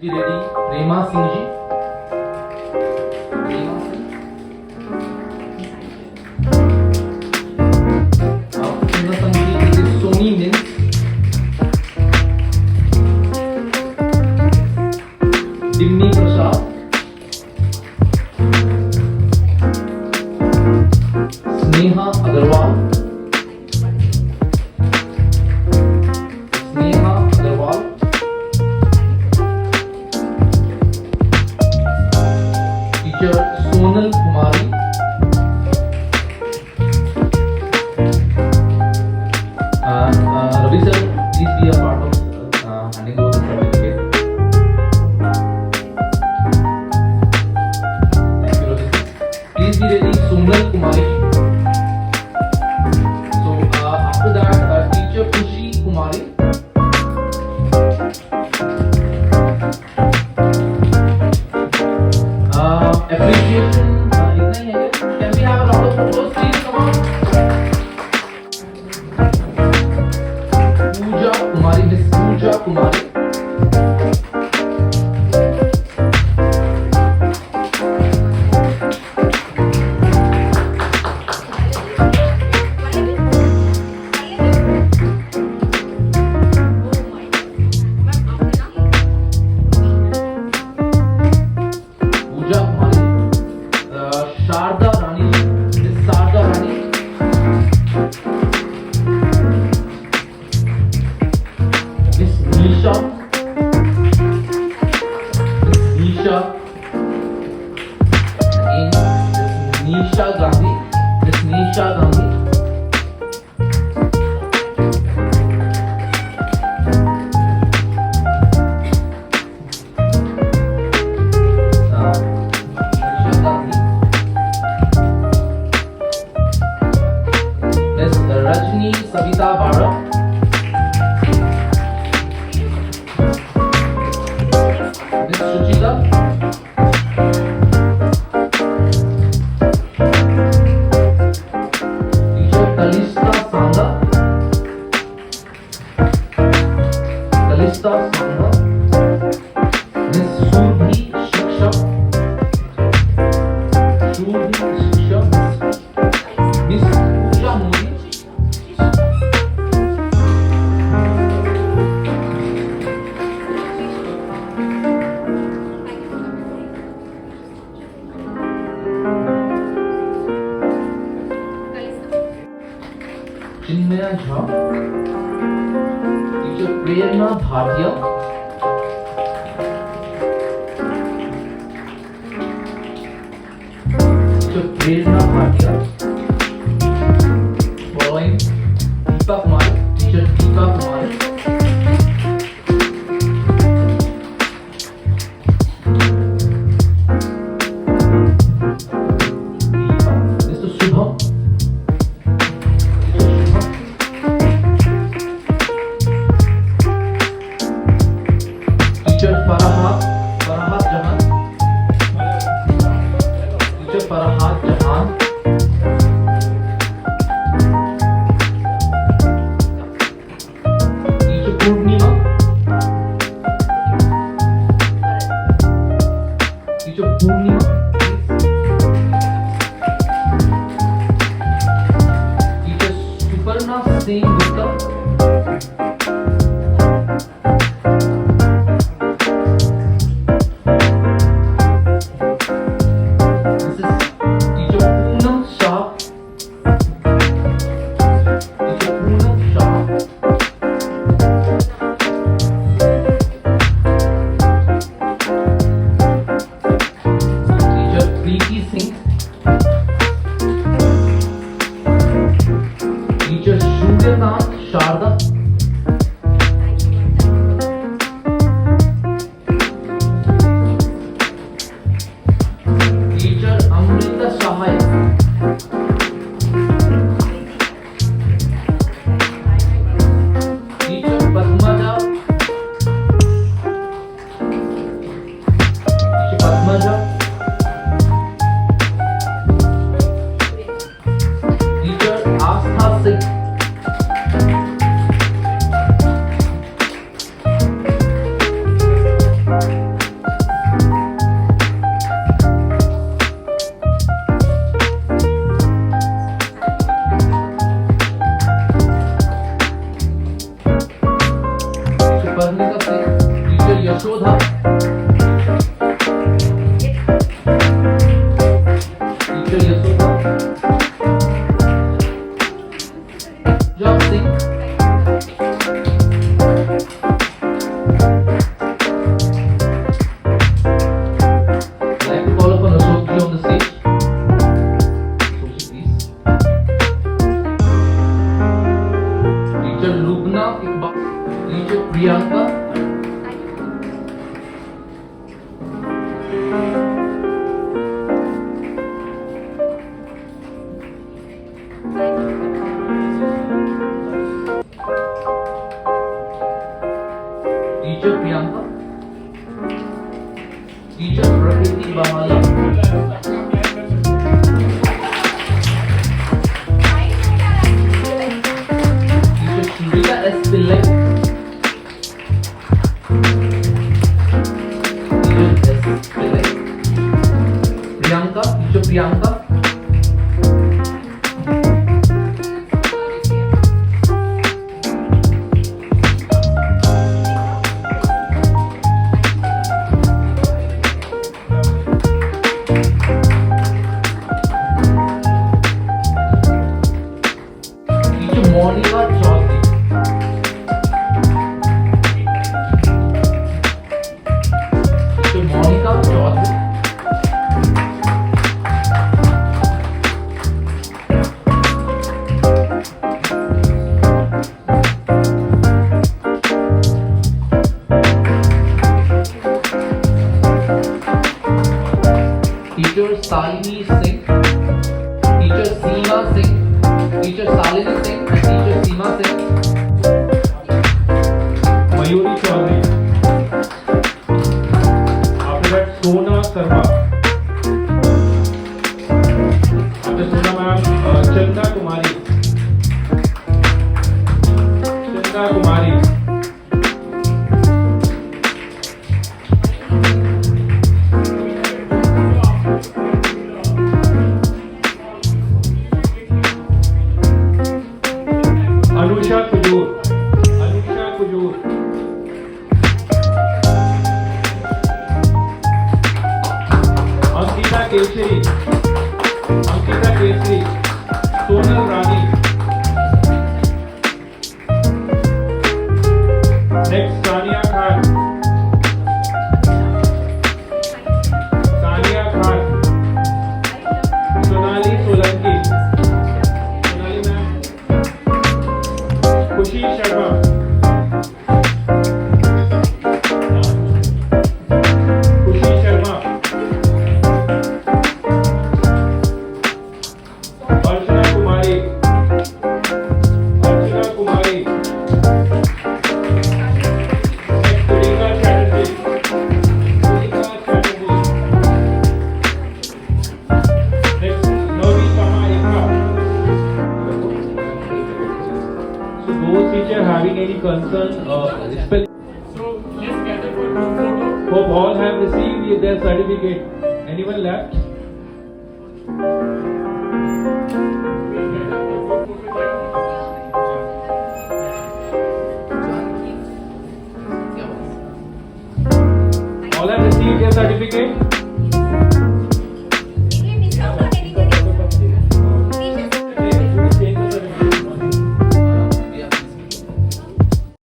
Be ready, Rema Singh ji. Rema Singh. Singer Sangeet is Sony Mins. Dimni Prasad. Sneha Agarwal. Sneha Agarwal. Teacher Sonal Kumari. Ravi sir, please be a part of handing over the certificate. Thank you, Ravi sir. Please be ready, Sonal Kumari. So after that, teacher Kushi Kumari. Appreciation इतना ही है क्या? Can we have a round of applause, please? Come on. Pooja Kumari, Miss Pooja Kumari. Pooja Kumari. Sharda Rani, Miss Sharda Rani. Miss Nisha. Miss Nisha. Again, Miss Nisha Gandhi. Miss Nisha Gandhi. Nisha Gandhi. Miss Rajni Savita Bara. Miss Suchita. Teacher Kalista Sangha. Kalista Sangha. Miss Surabhi Shiksha. Surabhi Shiksha. Miss Pooja Modi. Chinmaya Jha. Teacher Prerna Bhatia. Teacher Prerna Bhatia. Following Deepa Kumar. Teacher Deepa Kumar. Mr. Shubham. Teacher Farhat Jahan. Teacher Farhat Jahan. Teacher Purnima. Teacher Purnima. Teacher Suparna Singh Gupta. This is Teacher Poonam Shah. Teacher Poonam Shah. Teacher Preeti Singh. Teacher Suryakant Sharda. Teacher Amrita Sahai. Teacher Padmaja. Teacher Padmaja. Teacher Astha Singh. Yashoda. Teacher Yashoda. Job Singh. I'd like to call upon Ashok ji on the stage. Ashok ji, please. Teacher Lubna Iqbal. Teacher Priyanka. Teacher Priyanka. Teacher Prakriti Bahala. Teacher Shurika S. Pillai. Teacher S. Pillai. Priyanka. Teacher Priyanka. Monica Chaudhary. Teacher Monica Chaudhary. Teacher Salini Singh. Teacher Seema Singh. Teacher Salini Singh and Teacher Seema Singh. Mayuri Chaudhary. After that, Sona Sarma. After Sona ma'am, Chanda Kumari. Chanda Kumari. Anusha Kujur. Anusha Kujur. Ankita Kesari. Ankita Kesari. Sonal Rani. Next, Sania Khan. Sania Khan. Sonali Solanki. Sonali ma'am. Khushi Sharma. Khushi Sharma. Archana Kumari. Archana Kumari. Pulika Chatterjee. Pulika Chatterjee. Next, Navi Samayika. So those teacher having any concern, So let's gather for group photo. hope all have received their certificate. Anyone left? All have received their certificate.